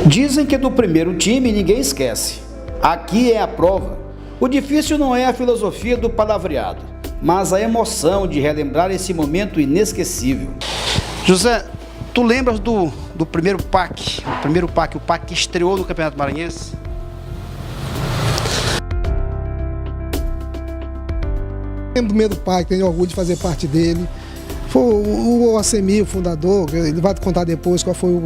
Dizem que do primeiro time ninguém esquece. Aqui é a prova. O difícil não é a filosofia do palavreado, mas a emoção de relembrar esse momento inesquecível. José, tu lembras do primeiro PAC? O PAC que estreou no Campeonato Maranhense? Lembro do primeiro PAC, tenho orgulho de fazer parte dele. Foi o Acemi, o fundador, ele vai te contar depois qual foi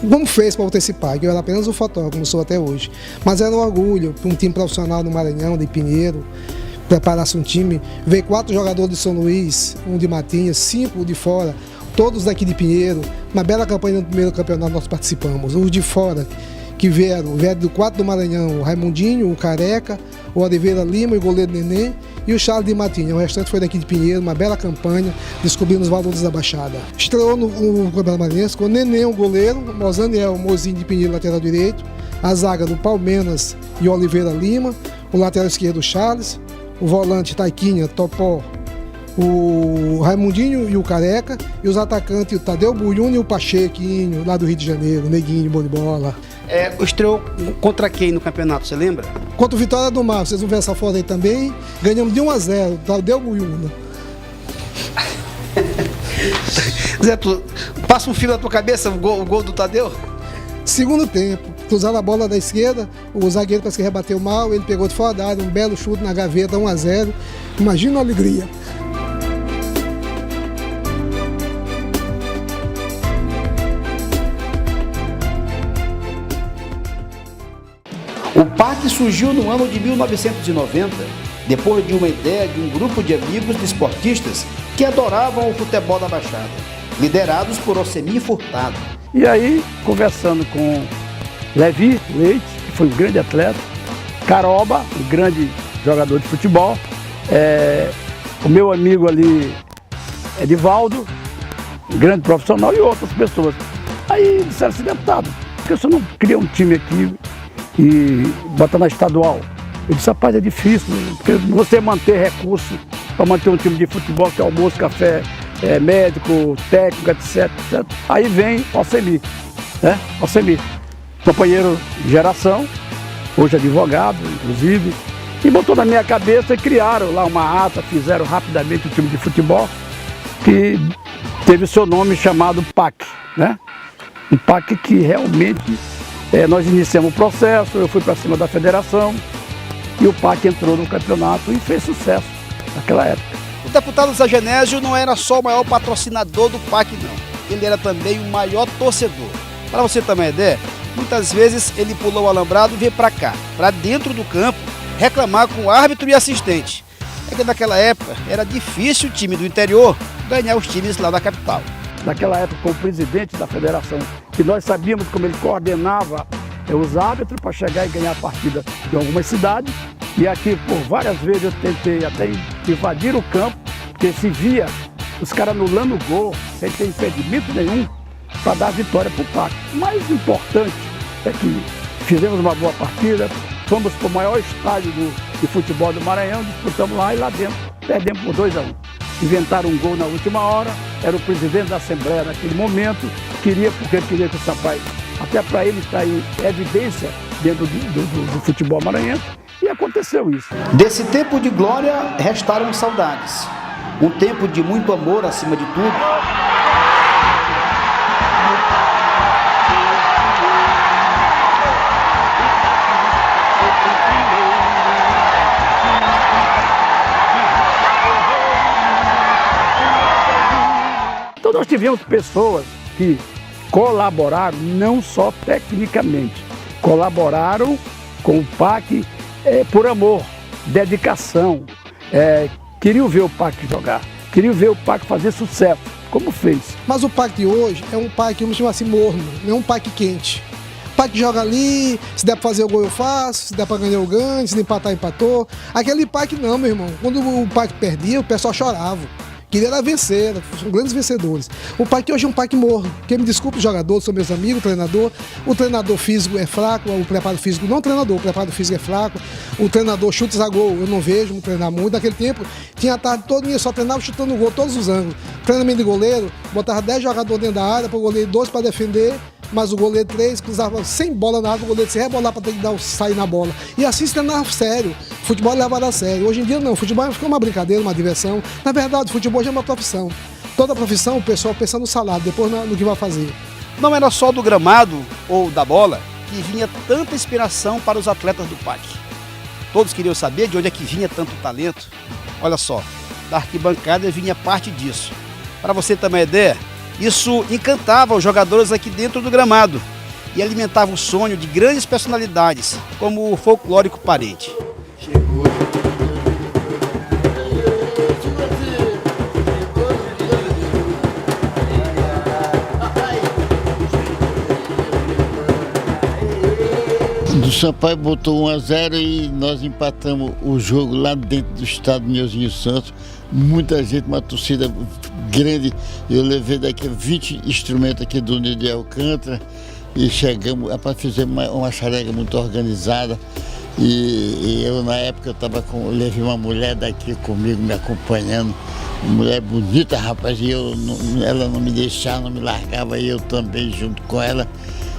como fez para ter esse PAC. Eu era apenas um fotógrafo, como sou até hoje. Mas era um orgulho para um time profissional do Maranhão, de Pinheiro, preparasse um time. Veio 4 jogadores de São Luís, um de Matinhas, 5 de fora, todos daqui de Pinheiro. Uma bela campanha no primeiro campeonato nós participamos. Os de fora que vieram do 4 do Maranhão, o Raimundinho, o Careca, o Oliveira Lima, o goleiro Nenê e o Charles de Matinha. O restante foi daqui de Pinheiro, uma bela campanha, descobrindo os valores da Baixada. Estreou no Campeonato Maranhense com o Nenê, o goleiro, o Mozaniel, o Mozinho de Pinheiro, lateral direito, a zaga do Palmeiras e o Oliveira Lima, o lateral esquerdo, o Charles, o volante Taiquinha, Topó, o Raimundinho e o Careca, e os atacantes, o Tadeu Buyuni e o Pachequinho, lá do Rio de Janeiro, Neguinho, bom de bola. Estreou contra quem no campeonato, você lembra? Contra o Vitória do Mar, vocês vão ver essa foto aí também. Ganhamos de 1-0, Tadeu Buyuni. Zé, tu passa um fio na tua cabeça, o gol do Tadeu? Segundo tempo, cruzando a bola da esquerda, o zagueiro parece que rebateu mal, ele pegou de fora da área, um belo chute na gaveta, 1-0. Imagina a alegria. O PAC surgiu no ano de 1990, depois de uma ideia de um grupo de amigos desportistas que adoravam o futebol da Baixada, liderados por Ocemi Furtado. E aí, conversando com Levi Leite, que foi um grande atleta, Caroba, um grande jogador de futebol, o meu amigo ali, Edivaldo, um grande profissional, e outras pessoas. Aí disseram assim, deputado, por que você não cria um time aqui e botar na estadual? Eu disse, rapaz, é difícil, porque você manter recursos para manter um time de futebol, que é almoço, café, médico, técnico, etc. Aí vem o Ocemi, né? Ocemi, companheiro de geração, hoje advogado, inclusive, e botou na minha cabeça e criaram lá uma ata, fizeram rapidamente um time de futebol que teve o seu nome chamado PAC, né? Um PAC que realmente nós iniciamos o processo, eu fui para cima da federação e o PAC entrou no campeonato e fez sucesso naquela época. O deputado Zé Genésio não era só o maior patrocinador do PAC, não. Ele era também o maior torcedor. Para você ter uma ideia, muitas vezes ele pulou o alambrado e veio para cá, para dentro do campo, reclamar com o árbitro e assistente. É que naquela época era difícil o time do interior ganhar os times lá da capital. Naquela época, como presidente da federação, que nós sabíamos como ele coordenava os árbitros para chegar e ganhar a partida em algumas cidades. E aqui, por várias vezes, eu tentei até invadir o campo, porque se via os caras anulando o gol, sem ter impedimento nenhum, para dar a vitória para o PAC. O mais importante é que fizemos uma boa partida, fomos para o maior estádio de futebol do Maranhão, disputamos lá e lá dentro perdemos por 2-1. Inventaram um gol na última hora, era o presidente da Assembleia naquele momento, porque queria que o rapaz, até para ele estar em evidência dentro do futebol maranhense, e aconteceu isso. Desse tempo de glória, restaram saudades. Um tempo de muito amor acima de tudo. Então nós tivemos pessoas que colaboraram não só tecnicamente, colaboraram com o PAC por amor, dedicação, queriam ver o PAC jogar, queriam ver o PAC fazer sucesso, como fez. Mas o PAC de hoje é um PAC, vamos chamar assim, morno, não é um PAC quente. O PAC joga ali, se der para fazer o gol eu faço, se der para ganhar eu ganho, se empatar, empatou. Aquele PAC não, meu irmão, quando o PAC perdia, o pessoal chorava. Queria era vencer, são grandes vencedores. O PAC hoje é um PAC morno. Quem me desculpe, os jogadores, são meus amigos, o treinador físico é fraco, o preparo físico, não o treinador, o preparo físico é fraco, o treinador chutes a gol, eu não vejo treinar muito. Naquele tempo, tinha a tarde toda, eu só treinava chutando gol, todos os ângulos. Treinamento de goleiro, botava 10 jogadores dentro da área, para o goleiro 2 para defender, mas o goleiro 3 cruzava sem bola na água, o goleiro se rebolar para ter que sair na bola. E assim se treinava sério. O futebol é levado a sério. Hoje em dia não, o futebol ficou uma brincadeira, uma diversão. Na verdade, o futebol já é uma profissão. Toda profissão, o pessoal pensa no salário, depois no que vai fazer. Não era só do gramado ou da bola que vinha tanta inspiração para os atletas do PAC. Todos queriam saber de onde é que vinha tanto talento. Olha só, da arquibancada vinha parte disso. Para você ter uma ideia, isso encantava os jogadores aqui dentro do gramado e alimentava o sonho de grandes personalidades, como o folclórico Parente. Chegou. O Sampaio botou 1-0 e nós empatamos o jogo lá dentro do estádio Nilzinho Santos. Muita gente, uma torcida grande. Eu levei daqui 20 instrumentos aqui do Nilo de Alcântara e chegamos, fizemos uma xarega muito organizada. E eu na época levei uma mulher daqui comigo me acompanhando, uma mulher bonita, rapaz, e ela não me deixava, não me largava, e eu também junto com ela.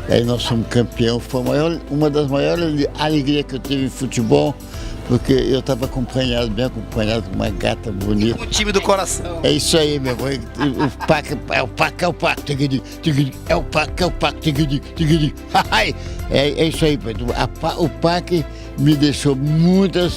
Aí nós somos campeão. Foi uma das maiores alegrias que eu tive em futebol, porque eu estava bem acompanhado com uma gata bonita. O time do coração. É isso aí, meu irmão. O PAC é o PAC, é o PAC, é o PAC, é o PAC, é isso aí, o PAC me deixou muita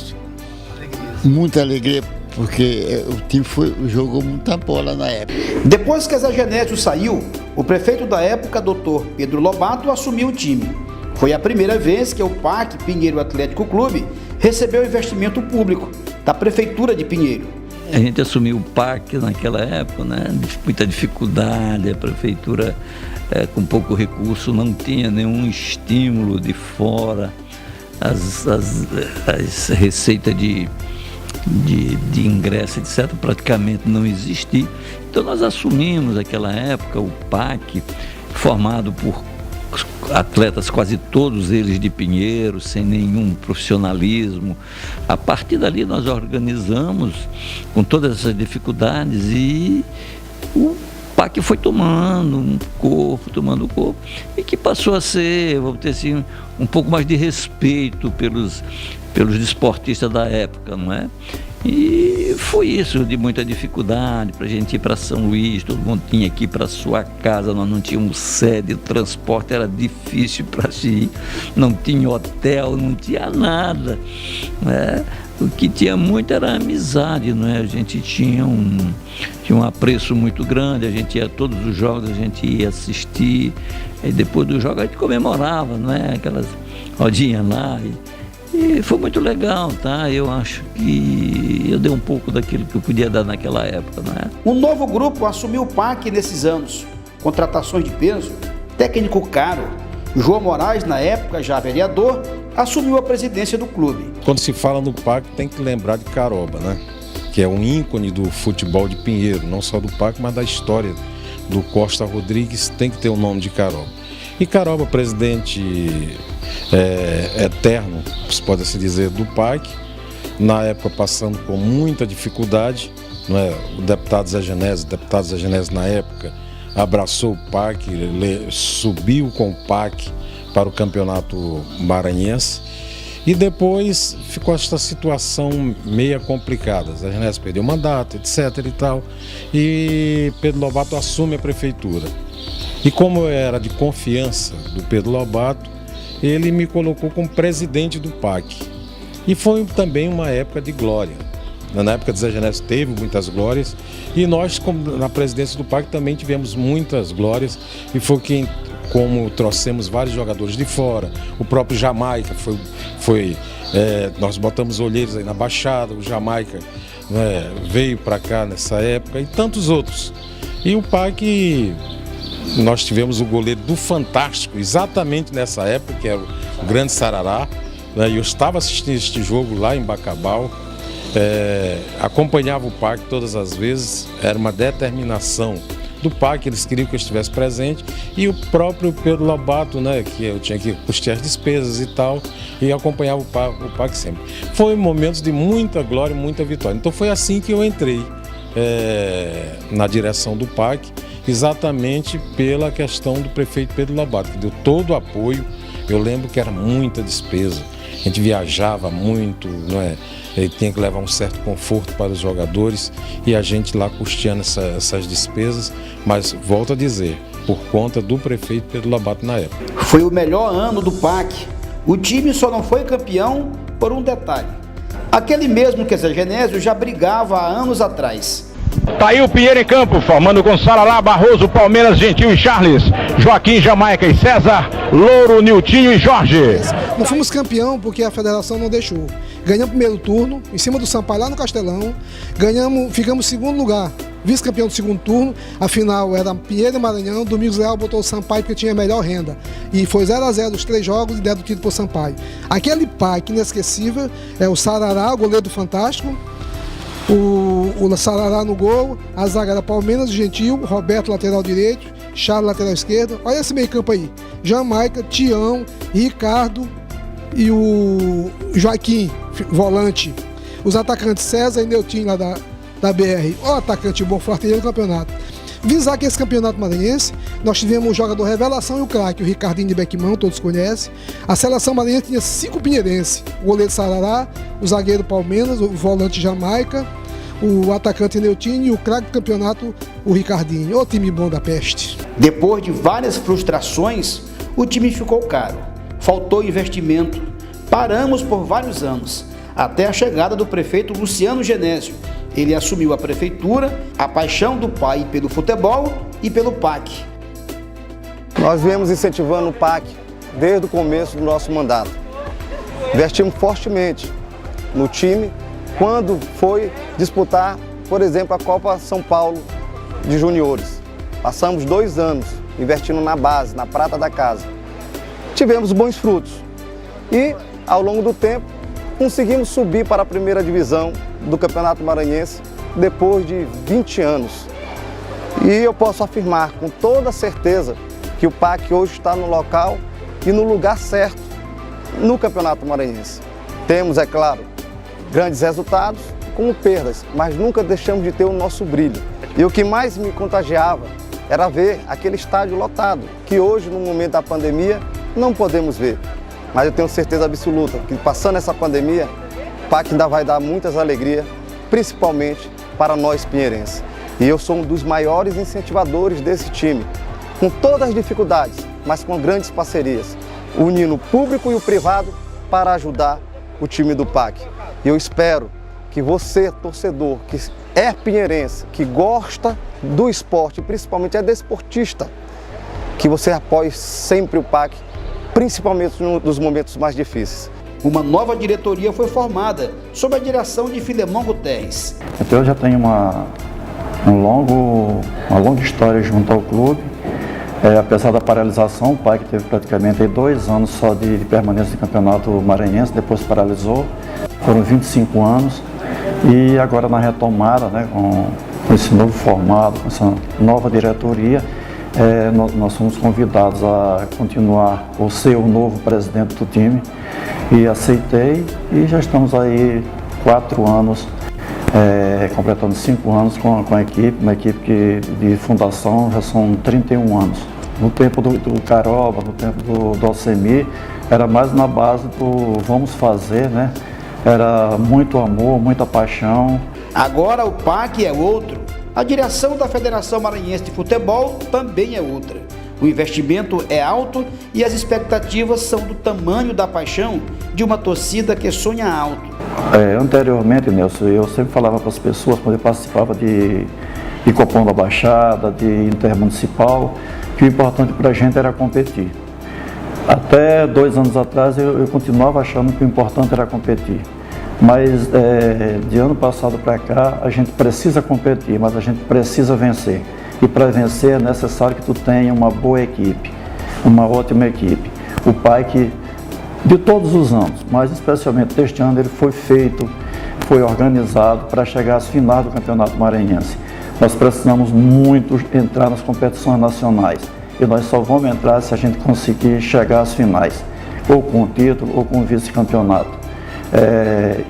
alegria, porque o time jogou muita bola na época. Depois que Zé Genésio saiu, o prefeito da época, Dr. Pedro Lobato, assumiu o time. Foi a primeira vez que o PAC, Pinheiro Atlético Clube, recebeu investimento público da Prefeitura de Pinheiro. A gente assumiu o PAC naquela época, né? Muita dificuldade, a Prefeitura com pouco recurso, não tinha nenhum estímulo de fora, as receitas de ingresso, etc., praticamente não existia. Então nós assumimos naquela época o PAC, formado por atletas, quase todos eles de Pinheiro, sem nenhum profissionalismo. A partir dali nós organizamos com todas essas dificuldades e o PAC foi tomando corpo, e que passou a ser, vamos dizer assim, um pouco mais de respeito pelos desportistas da época, não é? E foi isso, de muita dificuldade para a gente ir para São Luís, todo mundo tinha que ir para sua casa, nós não tínhamos sede, o transporte era difícil para se ir, não tinha hotel, não tinha nada, né? O que tinha muito era a amizade, não é? A gente tinha um apreço muito grande, a gente ia a todos os jogos, a gente ia assistir, e depois do jogo a gente comemorava, não é? Aquelas rodinhas lá. E foi muito legal, tá? Eu acho que eu dei um pouco daquilo que eu podia dar naquela época, não é? Um novo grupo assumiu o PAC nesses anos. Contratações de peso, técnico caro. João Moraes, na época já vereador, assumiu a presidência do clube. Quando se fala no PAC, tem que lembrar de Caroba, né? Que é um ícone do futebol de Pinheiro, não só do PAC, mas da história do Costa Rodrigues, tem que ter o nome de Caroba. E Caroba, presidente eterno, se pode assim dizer, do PAC, na época passando com muita dificuldade, não é? O deputado Zé Genésio na época abraçou o PAC, subiu com o PAC para o campeonato maranhense e depois ficou esta situação meia complicada. Zé Genésio perdeu o mandato, etc. e tal, e Pedro Lobato assume a prefeitura. E como eu era de confiança do Pedro Lobato, ele me colocou como presidente do PAC. E foi também uma época de glória. Na época de Zé Genésio teve muitas glórias e nós, como na presidência do PAC, também tivemos muitas glórias e foi como trouxemos vários jogadores de fora. O próprio Jamaica nós botamos olheiros aí na Baixada, o Jamaica veio para cá nessa época e tantos outros. E o PAC, nós tivemos o goleiro do Fantástico exatamente nessa época, que era o grande Sarará. Eu estava assistindo este jogo lá em Bacabal, acompanhava o PAC todas as vezes, era uma determinação do PAC, eles queriam que eu estivesse presente, e o próprio Pedro Lobato, né, que eu tinha que custear as despesas e tal, e acompanhava o PAC sempre. Foi momentos de muita glória e muita vitória. Então foi assim que eu entrei na direção do PAC exatamente pela questão do prefeito Pedro Lobato, que deu todo o apoio. Eu lembro que era muita despesa, a gente viajava muito, não é? Ele tinha que levar um certo conforto para os jogadores e a gente lá custeando essas despesas, mas volto a dizer, por conta do prefeito Pedro Lobato na época. Foi o melhor ano do PAC. O time só não foi campeão por um detalhe. Aquele mesmo que Zé Genésio já brigava há anos atrás. Tá aí o Pinheiro em campo, formando com Sarará, Barroso, Palmeiras, Gentil e Charles, Joaquim, Jamaica e César, Louro, Niltinho e Jorge. Não fomos campeão porque a federação não deixou. Ganhamos o primeiro turno, em cima do Sampaio, lá no Castelão. Ficamos em segundo lugar, vice-campeão do segundo turno. A final era Pinheiro e Maranhão. Domingos Leal botou o Sampaio porque tinha a melhor renda. E foi 0-0 os 3 jogos e deram o título para o Sampaio. Aquele PAC inesquecível é o Sarará, o goleiro do Fantástico. O Sarará no gol, a zaga era Palmeiras, Gentil, Roberto lateral direito, Charles lateral esquerdo. Olha esse meio campo aí, Jamaica, Tião, Ricardo e o Joaquim, volante. Os atacantes César e Neutinho lá da BR. Olha o atacante bom, artilheiro do campeonato. Visar que esse campeonato maranhense, nós tivemos o jogador revelação e o craque, o Ricardinho de Beckman, todos conhecem. A seleção maranhense tinha 5 pinheirenses, o goleiro Sarará, o zagueiro Palmeiras, o volante Jamaica, o atacante Neutinho e o craque do campeonato, o Ricardinho. Ô time bom da peste. Depois de várias frustrações, o time ficou caro. Faltou investimento. Paramos por vários anos, até a chegada do prefeito Luciano Genésio. Ele assumiu a prefeitura, a paixão do pai pelo futebol e pelo PAC. Nós viemos incentivando o PAC desde o começo do nosso mandato. Investimos fortemente no time quando foi disputar, por exemplo, a Copa São Paulo de Juniores. Passamos 2 anos investindo na base, na prata da casa. Tivemos bons frutos e, ao longo do tempo, conseguimos subir para a primeira divisão do Campeonato Maranhense depois de 20 anos. E eu posso afirmar com toda certeza que o PAC hoje está no local e no lugar certo no Campeonato Maranhense. Temos, é claro, grandes resultados como perdas, mas nunca deixamos de ter o nosso brilho. E o que mais me contagiava era ver aquele estádio lotado, que hoje, no momento da pandemia, não podemos ver. Mas eu tenho certeza absoluta que, passando essa pandemia, o PAC ainda vai dar muitas alegrias, principalmente para nós pinheirenses. E eu sou um dos maiores incentivadores desse time, com todas as dificuldades, mas com grandes parcerias, unindo o público e o privado para ajudar o time do PAC. E eu espero que você, torcedor, que é pinheirense, que gosta do esporte, principalmente é desportista, que você apoie sempre o PAC, principalmente nos momentos mais difíceis. Uma nova diretoria foi formada, sob a direção de Filemão Guterres. Então eu já tenho uma longa história junto ao clube. Apesar da paralisação, o PAC teve praticamente 2 anos só de permanência no Campeonato Maranhense, depois paralisou. Foram 25 anos e agora na retomada, né, com esse novo formato, com essa nova diretoria, nós fomos convidados a continuar ou ser o novo presidente do time e aceitei e já estamos aí 4 anos, completando 5 anos com a equipe, uma equipe de fundação já são 31 anos. No tempo do Caroba, no tempo do Alcemir, era mais na base do vamos fazer, né? Era muito amor, muita paixão. Agora o PAC é outro. A direção da Federação Maranhense de Futebol também é outra. O investimento é alto e as expectativas são do tamanho da paixão de uma torcida que sonha alto. Anteriormente, Nelson, eu sempre falava para as pessoas, quando eu participava de Copom da Baixada, de Intermunicipal, que o importante para a gente era competir. Até 2 anos atrás eu continuava achando que o importante era competir. Mas de ano passado para cá a gente precisa competir, mas a gente precisa vencer. E para vencer é necessário que tu tenha uma boa equipe, uma ótima equipe. O PAC, de todos os anos, mas especialmente deste ano, ele foi organizado para chegar às finais do Campeonato Maranhense. Nós precisamos muito entrar nas competições nacionais e nós só vamos entrar se a gente conseguir chegar às finais, ou com o título ou com o vice-campeonato.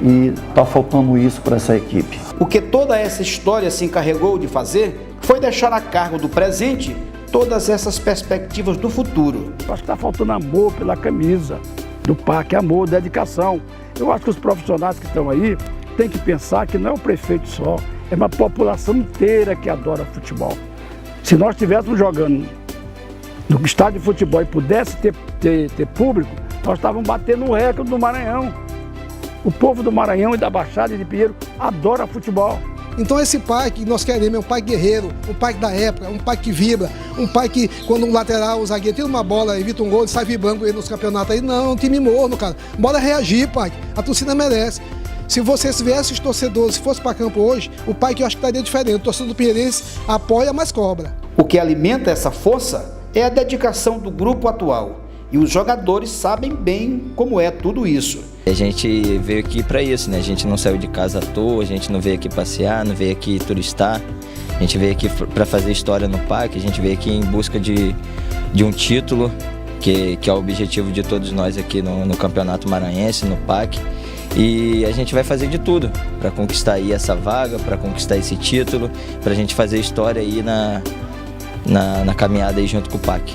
E está faltando isso para essa equipe. O que toda essa história se encarregou de fazer foi deixar a cargo do presente todas essas perspectivas do futuro. Eu acho que está faltando amor pela camisa do PAC, amor, dedicação. Eu acho que os profissionais que estão aí têm que pensar que não é o prefeito só, é uma população inteira que adora futebol. Se nós estivéssemos jogando no estádio de futebol e pudesse ter público, nós estávamos batendo o recorde do Maranhão. O povo do Maranhão e da Baixada e de Pinheiro adora futebol. Então esse pai que nós queremos é um pai guerreiro, um pai da época, um pai que vibra, um pai que quando um lateral, o zagueiro tira uma bola, evita um gol, ele sai vibrando com ele nos campeonatos aí. Não, é um time morno, cara. Bora reagir, pai. A torcida merece. Se vocês viessem os torcedores, se fosse para campo hoje, o pai que eu acho que estaria diferente. O torcedor do Pinheirense apoia, mas cobra. O que alimenta essa força é a dedicação do grupo atual. E os jogadores sabem bem como é tudo isso. A gente veio aqui para isso, né? A gente não saiu de casa à toa, a gente não veio aqui passear, não veio aqui turistar. A gente veio aqui para fazer história no PAC, a gente veio aqui em busca de um título, que é o objetivo de todos nós aqui no Campeonato Maranhense, no PAC. E a gente vai fazer de tudo para conquistar aí essa vaga, para conquistar esse título, para a gente fazer história aí na caminhada aí junto com o PAC.